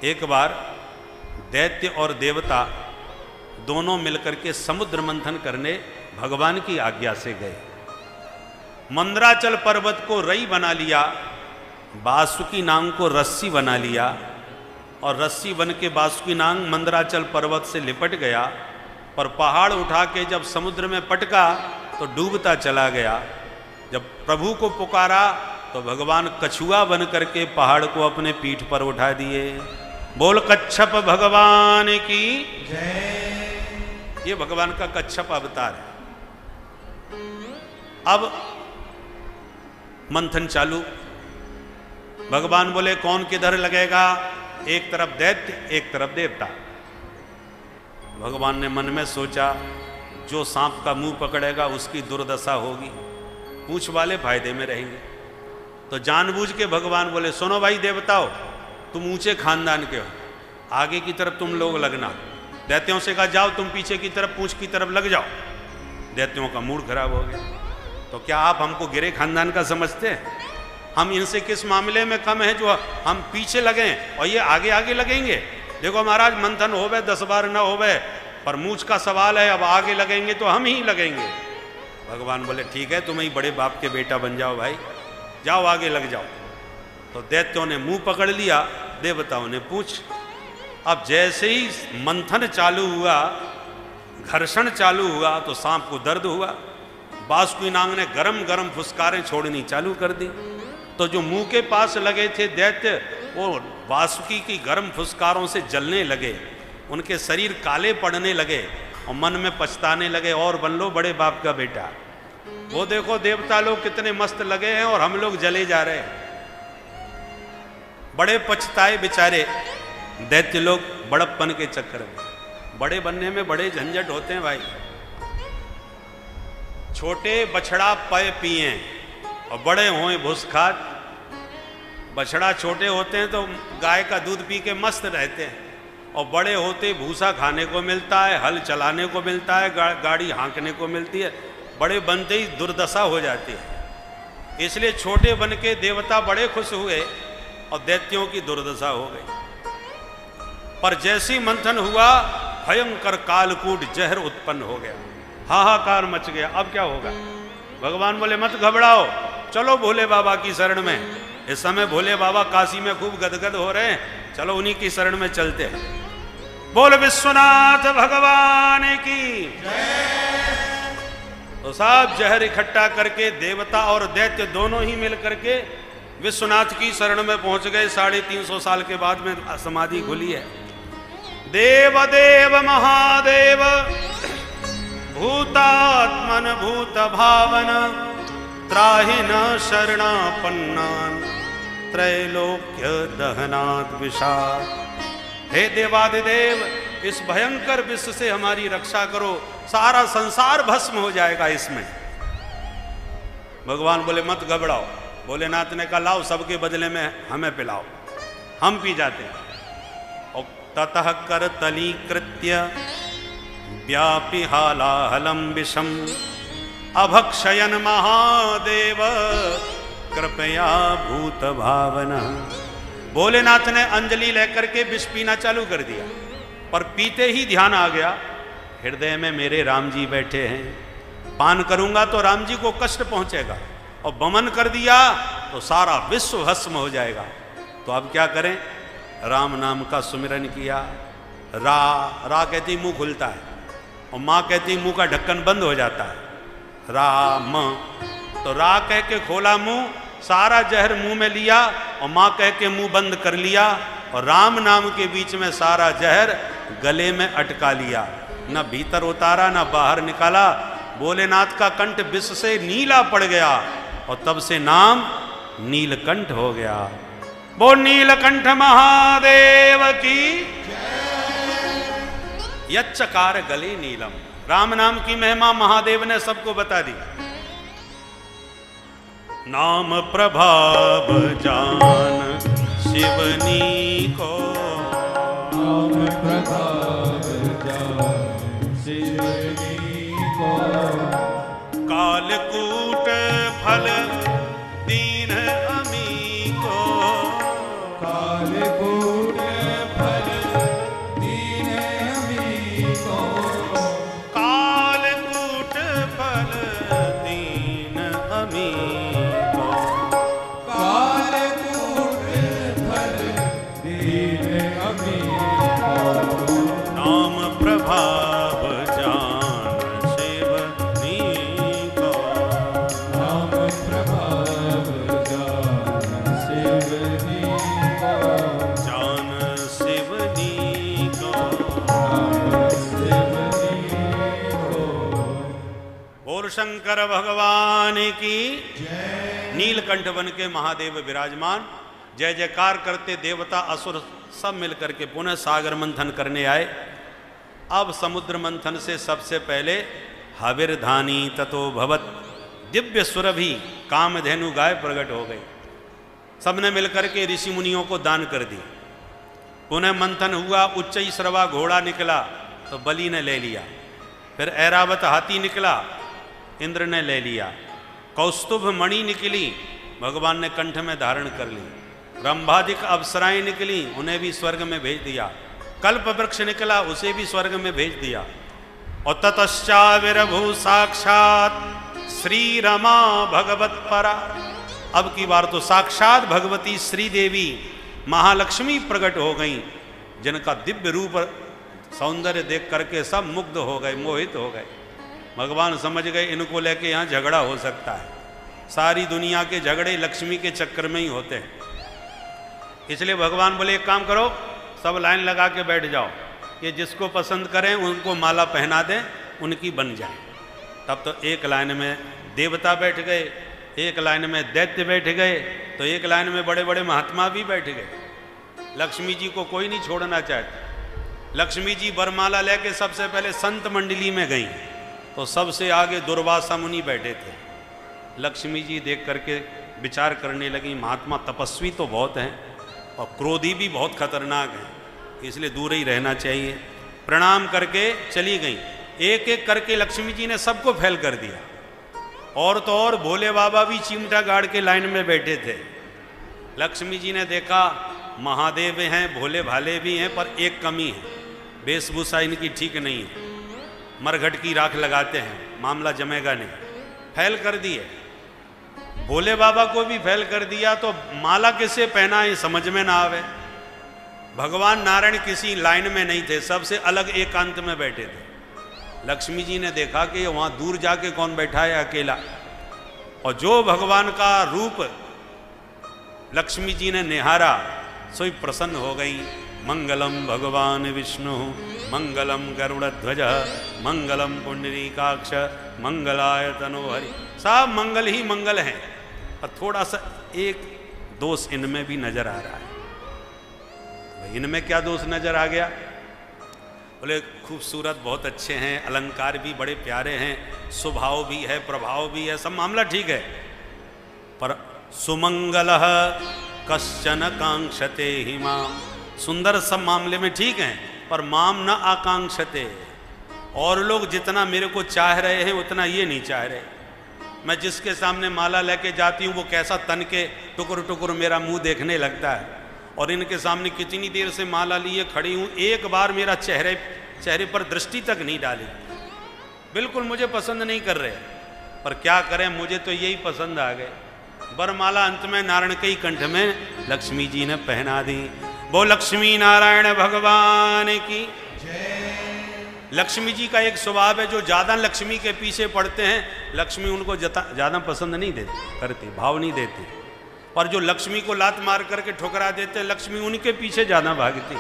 एक बार दैत्य और देवता दोनों मिलकर के समुद्र मंथन करने भगवान की आज्ञा से गए। मंदराचल पर्वत को रई बना लिया, बासुकी नांग को रस्सी बना लिया और रस्सी बन के बासुकी नांग मंदराचल पर्वत से लिपट गया, पर पहाड़ उठा के जब समुद्र में पटका तो डूबता चला गया। जब प्रभु को पुकारा तो भगवान कछुआ बन करके पहाड़ को अपने पीठ पर उठा दिए। बोल कच्छप भगवान की जय। ये भगवान का कच्छप अवतार है। अब मंथन चालू। भगवान बोले कौन किधर लगेगा? एक तरफ दैत्य, एक तरफ देवता। भगवान ने मन में सोचा जो सांप का मुंह पकड़ेगा उसकी दुर्दशा होगी, पूंछ वाले फायदे में रहेंगे। तो जानबूझ के भगवान बोले सुनो भाई देवताओ, तुम ऊंचे खानदान के हो, आगे की तरफ तुम लोग लगना। दैत्यों से कहा जाओ तुम पीछे की तरफ, पूंछ की तरफ लग जाओ। दैत्यों का मूड खराब हो गया। तो क्या आप हमको गिरे खानदान का समझते हैं? हम इनसे किस मामले में कम है जो हम पीछे लगें और ये आगे आगे लगेंगे? देखो महाराज मंथन होवे 10 बार न होवे, पर मूछ का सवाल है, अब आगे लगेंगे तो हम ही लगेंगे। भगवान बोले ठीक है, तुम ही बड़े बाप के बेटा बन जाओ भाई, जाओ आगे लग जाओ। तो दैत्यों ने मुंह पकड़ लिया, देवताओं ने पूछ। अब जैसे ही मंथन चालू हुआ, घर्षण चालू हुआ, तो सांप को दर्द हुआ। बासुकी नाग ने गरम गरम फुसकारें छोड़नी चालू कर दी। तो जो मुंह के पास लगे थे दैत्य, वो वासुकी की गर्म फुसकारों से जलने लगे, उनके शरीर काले पड़ने लगे और मन में पछताने लगे, और बन लो बड़े बाप का बेटा। वो देखो देवता लोग कितने मस्त लगे हैं और हम लोग जले जा रहे हैं। बड़े पछताए बेचारे दैत्य लोग बड़प्पन के चक्कर में। बड़े बनने में बड़े झंझट होते हैं भाई। छोटे बछड़ा पय पिए और बड़े होए भूसखात। बछड़ा छोटे होते हैं तो गाय का दूध पी के मस्त रहते हैं, और बड़े होते भूसा खाने को मिलता है, हल चलाने को मिलता है, गाड़ी हाँकने को मिलती है। बड़े बनते ही दुर्दशा हो जाती है। इसलिए छोटे बन के देवता बड़े खुश हुए और दैत्यों की दुर्दशा हो गई। पर जैसी मंथन हुआ, भयंकर कालकूट जहर उत्पन्न हो गया, हाहाकार मच गया। अब क्या होगा? भगवान बोले मत घबराओ, चलो भोले बाबा की शरण में। इस समय भोले बाबा काशी में खूब गदगद हो रहे हैं, चलो उन्हीं की शरण में चलते हैं। बोल विश्वनाथ भगवान की जय। तो सब जहर इकट्ठा करके देवता और दैत्य दोनों ही मिल करके विश्वनाथ की शरण में पहुंच गए। 350 साल के बाद में समाधि खुली है। देव देव महादेव भूतात्मन भूत भावन त्राहि न शरणापन्नान त्रैलोक्य दहनाद विषाद। हे देवादिदेव, इस भयंकर विष से हमारी रक्षा करो, सारा संसार भस्म हो जाएगा इसमें। भगवान बोले मत घबराओ। भोलेनाथ ने कहा लाओ, सबके बदले में हमें पिलाओ, हम पी जाते हैं। और ततः कर तलीकृत्य व्यापि हालाहलम विषम अभक्षयन महादेव कृपया भूत भावना। भोलेनाथ ने अंजलि लेकर के विष पीना चालू कर दिया, पर पीते ही ध्यान आ गया हृदय में मेरे राम जी बैठे हैं, पान करूंगा तो राम जी को कष्ट पहुंचेगा, और बमन कर दिया तो सारा विश्व भस्म हो जाएगा। तो अब क्या करें? राम नाम का सुमिरन किया। रा कहती मुंह खुलता है, और माँ कहती मुंह का ढक्कन बंद हो जाता है। राम, तो रा कह के खोला मुंह, सारा जहर मुंह में लिया, और माँ कह के मुंह बंद कर लिया, और राम नाम के बीच में सारा जहर गले में अटका लिया। न भीतर उतारा न बाहर निकाला। भोलेनाथ का कंठ विष से नीला पड़ गया, और तब से नाम नीलकंठ हो गया। वो नीलकंठ महादेव की यच्चकार गले नीलम। राम नाम की महिमा महादेव ने सबको बता दी। नाम प्रभाव जान शिवनी को, नाम प्रभाव जान शिवनी को। कालकूट फल दीन अमी को, कालकूट दीन अमीन को। नाम प्रभाव जान शिवनी को। नाम प्रभाव जान शिवनी को। जान शिवनी को। जान शिवनी को। बोल शंकर भगवान की नीलकंठ बन के महादेव विराजमान। जय जयकार करते देवता असुर सब मिलकर के पुनः सागर मंथन करने आए। अब समुद्र मंथन से सबसे पहले हविर्धानी ततो भवत, दिव्य सुरभि कामधेनु गाय प्रकट हो गई। सबने मिलकर के ऋषि मुनियों को दान कर दी। पुनः मंथन हुआ, उच्च श्रवा घोड़ा निकला तो बलि ने ले लिया। फिर ऐरावत हाथी निकला, इंद्र ने ले लिया। कौस्तुभ मणि निकली, भगवान ने कंठ में धारण कर ली। रंभादिक अप्सराएं निकली, उन्हें भी स्वर्ग में भेज दिया। कल्प वृक्ष निकला, उसे भी स्वर्ग में भेज दिया। और ततश्चाविर्भू साक्षात श्री रमा भगवत परा। अब की बार तो साक्षात भगवती श्री देवी महालक्ष्मी प्रकट हो गई, जिनका दिव्य रूप सौंदर्य देख करके सब मुग्ध हो गए, मोहित हो गए। भगवान समझ गए इनको लेके यहाँ झगड़ा हो सकता है। सारी दुनिया के झगड़े लक्ष्मी के चक्कर में ही होते हैं। इसलिए भगवान बोले एक काम करो, सब लाइन लगा के बैठ जाओ, ये जिसको पसंद करें उनको माला पहना दें, उनकी बन जाए। तब तो एक लाइन में देवता बैठ गए, एक लाइन में दैत्य बैठ गए, तो एक लाइन में बड़े बड़े महात्मा भी बैठ गए। लक्ष्मी जी को कोई नहीं छोड़ना चाहता। लक्ष्मी जी वरमाला लेके सबसे पहले संत मंडली में गई, तो सबसे आगे दुर्वासा मुनि बैठे थे। लक्ष्मी जी देख करके विचार करने लगी, महात्मा तपस्वी तो बहुत हैं और क्रोधी भी बहुत खतरनाक हैं, इसलिए दूर ही रहना चाहिए। प्रणाम करके चली गई। एक एक करके लक्ष्मी जी ने सबको फैल कर दिया। और तो और भोले बाबा भी चिमटा गाड़ के लाइन में बैठे थे। लक्ष्मी जी ने देखा महादेव हैं, भोले भाले भी हैं, पर एक कमी है, वेशभूषा इनकी ठीक नहीं है। मरघट की राख लगाते हैं, मामला जमेगा नहीं। फैल कर दिए, भोले बाबा को भी फैल कर दिया, तो माला किसे पहना है समझ में ना आवे। भगवान नारायण किसी लाइन में नहीं थे, सबसे अलग एकांत में बैठे थे। लक्ष्मी जी ने देखा कि वहां दूर जाके कौन बैठा है अकेला, और जो भगवान का रूप लक्ष्मी जी ने निहारा सोई प्रसन्न हो गई। मंगलम भगवान विष्णु मंगलम गरुड़ध्वज मंगलम पुंडरीकाक्ष मंगलाय तनोहरि। सब मंगल ही मंगल हैं, और थोड़ा सा एक दोष इनमें भी नजर आ रहा है। इनमें क्या दोष नजर आ गया? बोले खूबसूरत बहुत अच्छे हैं, अलंकार भी बड़े प्यारे हैं, स्वभाव भी है, प्रभाव भी है, सब मामला ठीक है, पर सुमंगलः कश्चन कांक्षते हि माम। सुंदर सब मामले में ठीक हैं, पर माम न आकांक्षते। और लोग जितना मेरे को चाह रहे हैं उतना ये नहीं चाह रहे। मैं जिसके सामने माला लेके जाती हूँ वो कैसा तन के टुकुर टुकुर मेरा मुंह देखने लगता है, और इनके सामने कितनी देर से माला लिए खड़ी हूँ, एक बार मेरा चेहरे पर दृष्टि तक नहीं डाली। बिल्कुल मुझे पसंद नहीं कर रहे, पर क्या करें, मुझे तो यही पसंद आ गए। वरमाला अंत में नारायण के ही कंठ में लक्ष्मी जी ने पहना दी। वो लक्ष्मी नारायण भगवान की जय। लक्ष्मी जी का एक स्वभाव है, जो ज़्यादा लक्ष्मी के पीछे पड़ते हैं, लक्ष्मी उनको ज़्यादा पसंद नहीं देती, करती, भाव नहीं देती। और जो लक्ष्मी को लात मार करके ठुकरा देते हैं, लक्ष्मी उनके पीछे ज़्यादा भागती।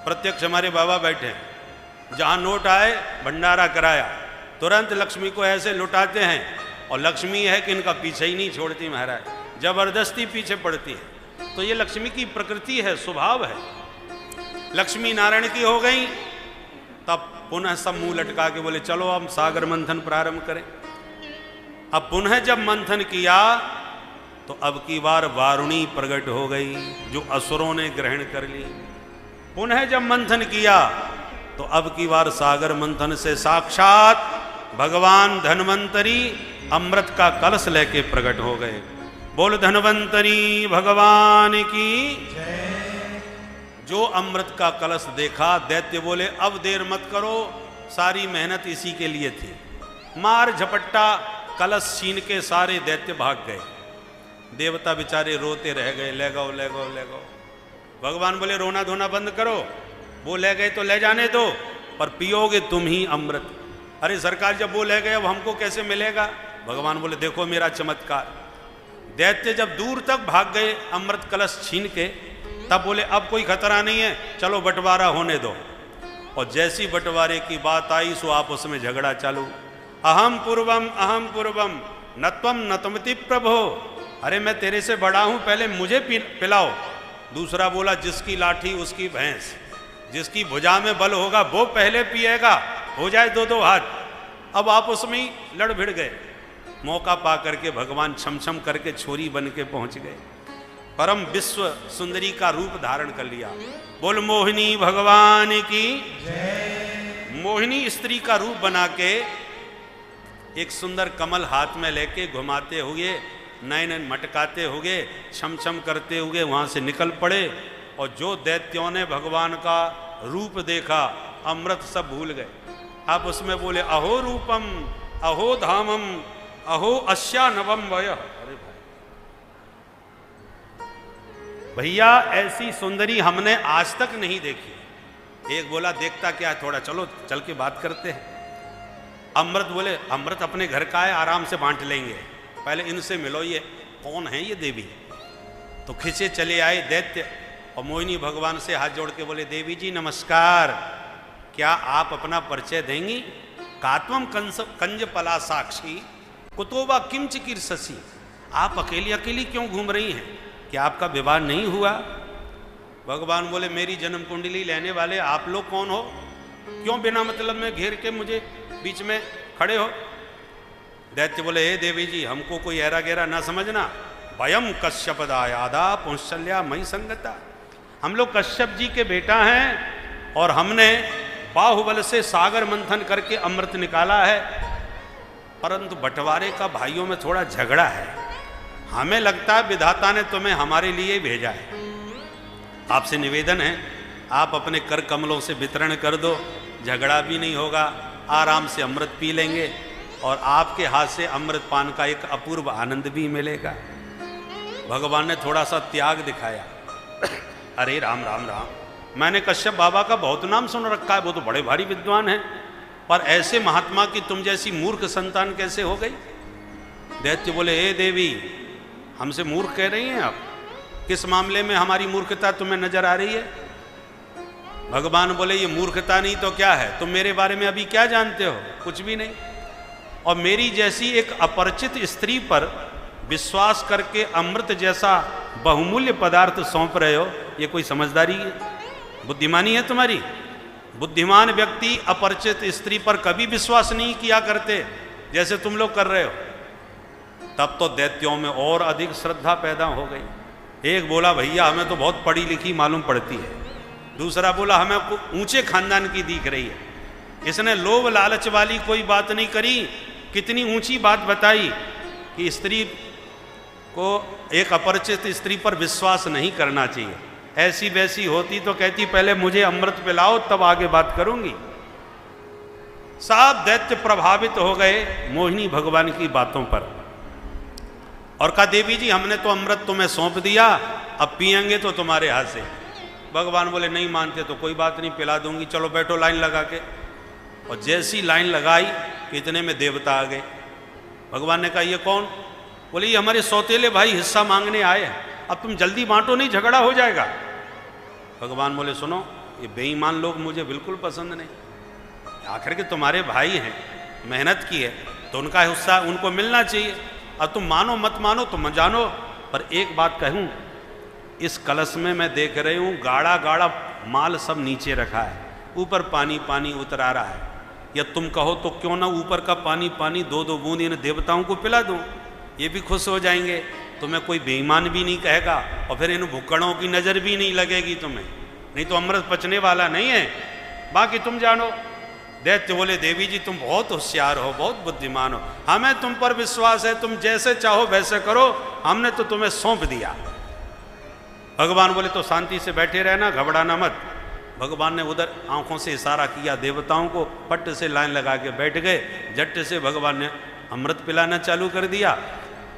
प्रत्यक्ष हमारे बाबा बैठे हैं, जहाँ नोट आए भंडारा कराया, तुरंत लक्ष्मी को ऐसे लुटाते हैं, और लक्ष्मी है कि इनका पीछे ही नहीं छोड़ती महाराज, जबरदस्ती पीछे पड़ती है। तो ये लक्ष्मी की प्रकृति है, स्वभाव है। लक्ष्मी नारायण की हो गई, तब पुनः सब मुंह लटका के बोले चलो हम सागर मंथन प्रारंभ करें। अब पुनः जब मंथन किया तो अब की बार वारुणी प्रकट हो गई, जो असुरों ने ग्रहण कर ली। पुनः जब मंथन किया तो अब की बार सागर मंथन से साक्षात भगवान धन्वंतरी अमृत का कलश लेके प्रकट हो गए। बोल धन्वंतरी भगवान की जय। जो अमृत का कलश देखा, दैत्य बोले अब देर मत करो, सारी मेहनत इसी के लिए थी। मार झपट्टा कलश छीन के सारे दैत्य भाग गए। देवता बेचारे रोते रह गए, ले गो ले गो ले गो। भगवान बोले रोना धोना बंद करो, वो ले गए तो ले जाने दो, पर पियोगे तुम ही अमृत। अरे सरकार जब वो ले गए अब हमको कैसे मिलेगा? भगवान बोले देखो मेरा चमत्कार। दैत्य जब दूर तक भाग गए अमृत कलश छीन के, तब बोले अब कोई खतरा नहीं है, चलो बंटवारा होने दो। और जैसी बंटवारे की बात आई सो आपस में झगड़ा चालू। अहम पूर्वम नत्वम नतमति प्रभो, अरे मैं तेरे से बड़ा हूं, पहले मुझे पिलाओ। दूसरा बोला जिसकी लाठी उसकी भैंस, जिसकी भुजा में बल होगा वो पहले पिएगा, हो जाए दो दो हाथ। अब आपस में ही लड़ भिड़ गए। मौका पा करके भगवान छमछम करके छोरी बन के पहुंच गए, परम विश्व सुंदरी का रूप धारण कर लिया। बोल मोहिनी भगवान की जय। मोहिनी स्त्री का रूप बना के एक सुंदर कमल हाथ में लेके घुमाते हुए, नयन मटकाते हुए, छम छम करते हुए वहां से निकल पड़े। और जो दैत्यों ने भगवान का रूप देखा अमृत सब भूल गए। आप उसमें बोले अहो रूपम अहो धामम अहो अस्या नवम वय। अरे भैया ऐसी सुंदरी हमने आज तक नहीं देखी। एक बोला देखता क्या, थोड़ा चलो चल के बात करते हैं। अमृत बोले अमृत अपने घर का है, आराम से बांट लेंगे, पहले इनसे मिलो, ये कौन है ये देवी। तो खिंचे चले आए दैत्य और मोहिनी भगवान से हाथ जोड़ के बोले देवी जी नमस्कार, क्या आप अपना परिचय देंगी? कात्वम कंज पला साक्षी कुतोबा किंच कीर्षसी, आप अकेली अकेली क्यों घूम रही हैं? क्या आपका विवाह नहीं हुआ? भगवान बोले मेरी जन्म कुंडली लेने वाले आप लोग कौन हो? क्यों बिना मतलब में घेर के मुझे बीच में खड़े हो? दैत्य बोले हे देवी जी हमको कोई ऐरा गैरा ना समझना, वयम कश्यप दायादा पुंशल्या मई संगता, हम लोग कश्यप जी के बेटा हैं और हमने बाहुबल से सागर मंथन करके अमृत निकाला है, परंतु बंटवारे का भाइयों में थोड़ा झगड़ा है। हमें लगता है विधाता ने तुम्हें हमारे लिए ही भेजा है। आपसे निवेदन है आप अपने कर कमलों से वितरण कर दो, झगड़ा भी नहीं होगा, आराम से अमृत पी लेंगे और आपके हाथ से अमृत पान का एक अपूर्व आनंद भी मिलेगा। भगवान ने थोड़ा सा त्याग दिखाया। अरे राम राम राम, मैंने कश्यप बाबा का बहुत नाम सुन रखा है, वो तो बड़े भारी विद्वान हैं, पर ऐसे महात्मा की तुम जैसी मूर्ख संतान कैसे हो गई? दैत्य बोले हे देवी हमसे मूर्ख कह रही हैं आप? किस मामले में हमारी मूर्खता तुम्हें नजर आ रही है? भगवान बोले ये मूर्खता नहीं तो क्या है, तुम मेरे बारे में अभी क्या जानते हो? कुछ भी नहीं। और मेरी जैसी एक अपरिचित स्त्री पर विश्वास करके अमृत जैसा बहुमूल्य पदार्थ सौंप रहे हो, ये कोई समझदारी है, बुद्धिमानी है तुम्हारी? बुद्धिमान व्यक्ति अपरिचित स्त्री पर कभी विश्वास नहीं किया करते जैसे तुम लोग कर रहे हो। तब तो दैत्यों में और अधिक श्रद्धा पैदा हो गई। एक बोला भैया हमें तो बहुत पढ़ी लिखी मालूम पड़ती है, दूसरा बोला हमें ऊंचे खानदान की दिख रही है। इसने लोभ लालच वाली कोई बात नहीं करी, कितनी ऊंची बात बताई कि स्त्री को एक अपरिचित स्त्री पर विश्वास नहीं करना चाहिए। ऐसी वैसी होती तो कहती पहले मुझे अमृत पिलाओ तब आगे बात करूंगी। सब दैत्य प्रभावित हो गए मोहिनी भगवान की बातों पर और कहा देवी जी हमने तो अमृत तुम्हें सौंप दिया, अब पिएंगे तो तुम्हारे हाथ से। भगवान बोले नहीं मानते तो कोई बात नहीं, पिला दूंगी, चलो बैठो लाइन लगा के। और जैसी लाइन लगाई इतने में देवता आ गए। भगवान ने कहा ये कौन? बोले ये हमारे सौतेले भाई हिस्सा मांगने आए हैं, अब तुम जल्दी बांटो नहीं झगड़ा हो जाएगा। भगवान बोले सुनो ये बेईमान लोग मुझे बिल्कुल पसंद नहीं, आखिर के तुम्हारे भाई हैं, मेहनत की है तो उनका हिस्सा उनको मिलना चाहिए। अब तुम मानो मत मानो तुम मत जानो, पर एक बात कहूँ, इस कलश में मैं देख रही हूँ गाढ़ा गाढ़ा माल सब नीचे रखा है, ऊपर पानी पानी उतर आ रहा है, या तुम कहो तो क्यों ना ऊपर का पानी पानी दो दो बूंद इन देवताओं को पिला दूँ, ये भी खुश हो जाएंगे, तुम्हें कोई बेईमान भी नहीं कहेगा और फिर इन भुक्कड़ों की नज़र भी नहीं लगेगी तुम्हें, नहीं तो अमृत पचने वाला नहीं है, बाकी तुम जानो। दैत्य बोले देवी जी तुम बहुत होशियार हो, बहुत बुद्धिमान हो, हमें तुम पर विश्वास है, तुम जैसे चाहो वैसे करो, हमने तो तुम्हें सौंप दिया। भगवान बोले तो शांति से बैठे रहना, घबराना मत। भगवान ने उधर आंखों से इशारा किया देवताओं को, पट से लाइन लगा के बैठ गए, झट से भगवान ने अमृत पिलाना चालू कर दिया।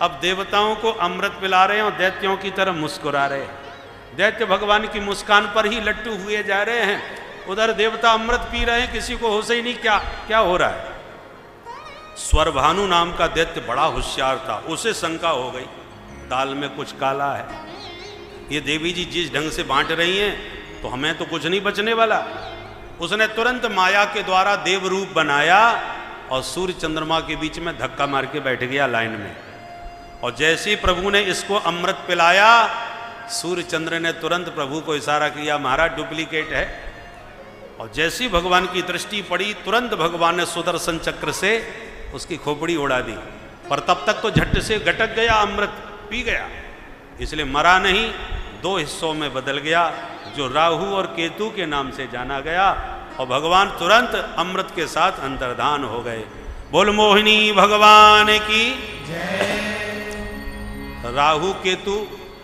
अब देवताओं को अमृत पिला रहे हैं और दैत्यों की तरफ मुस्कुरा रहे हैं। दैत्य भगवान की मुस्कान पर ही लट्टू हुए जा रहे हैं, उधर देवता अमृत पी रहे हैं, किसी को होश ही नहीं क्या क्या हो रहा है। स्वरभानु नाम का दैत्य बड़ा होशियार था, उसे शंका हो गई दाल में कुछ काला है, ये देवी जी जिस ढंग से बांट रही हैं तो हमें तो कुछ नहीं बचने वाला। उसने तुरंत माया के द्वारा देव रूप बनाया और सूर्य चंद्रमा के बीच में धक्का मार के बैठ गया लाइन में। और जैसे ही प्रभु ने इसको अमृत पिलाया, सूर्य चंद्र ने तुरंत प्रभु को इशारा किया, महाराज डुप्लीकेट है। और जैसी भगवान की दृष्टि पड़ी, तुरंत भगवान ने सुदर्शन चक्र से उसकी खोपड़ी उड़ा दी, पर तब तक तो झट से गटक गया, अमृत पी गया, इसलिए मरा नहीं, 2 हिस्सों में बदल गया, जो राहु और केतु के नाम से जाना गया। और भगवान तुरंत अमृत के साथ अंतर्धान हो गए। बोल मोहिनी भगवान की जय। राहु केतु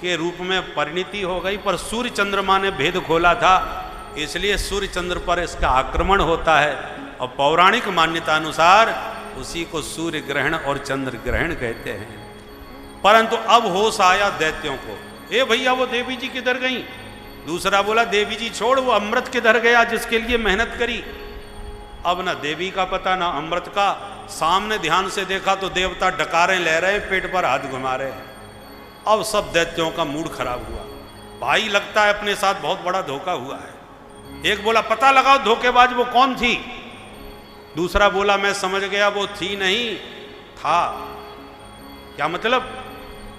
के रूप में परिणति हो गई, पर सूर्य चंद्रमा ने भेद खोला था, इसलिए सूर्य चंद्र पर इसका आक्रमण होता है। और पौराणिक मान्यता अनुसार उसी को सूर्य ग्रहण और चंद्र ग्रहण कहते हैं। परंतु अब होश आया दैत्यों को, ए भैया वो देवी जी किधर गई? दूसरा बोला देवी जी छोड़, वो अमृत किधर गया जिसके लिए मेहनत करी। अब ना देवी का पता ना अमृत का। सामने ध्यान से देखा तो देवता डकारें ले रहे, पेट पर हाथ घुमा रहे। अब सब दैत्यों का मूड खराब हुआ, भाई लगता है अपने साथ बहुत बड़ा धोखा हुआ है। एक बोला पता लगाओ धोखेबाज वो कौन थी। दूसरा बोला मैं समझ गया, वो थी नहीं था। क्या मतलब?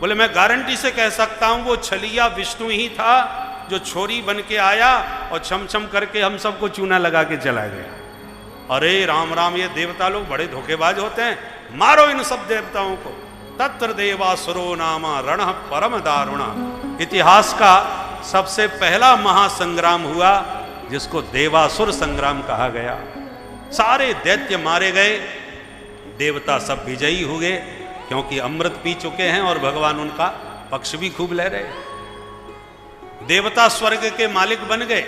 बोले मैं गारंटी से कह सकता हूं वो छलिया विष्णु ही था, जो छोरी बन के आया और छम छम करके हम सबको चूना लगा के चला गया। अरे राम राम, ये देवता लोग बड़े धोखेबाज होते हैं, मारो इन सब देवताओं को। तत्र देवासुरो नामा रण परम दारुणा। इतिहास का सबसे पहला महासंग्राम हुआ जिसको देवासुर संग्राम कहा गया। सारे दैत्य मारे गए, देवता सब विजयी हुए, क्योंकि अमृत पी चुके हैं और भगवान उनका पक्ष भी खूब ले रहे। देवता स्वर्ग के मालिक बन गए।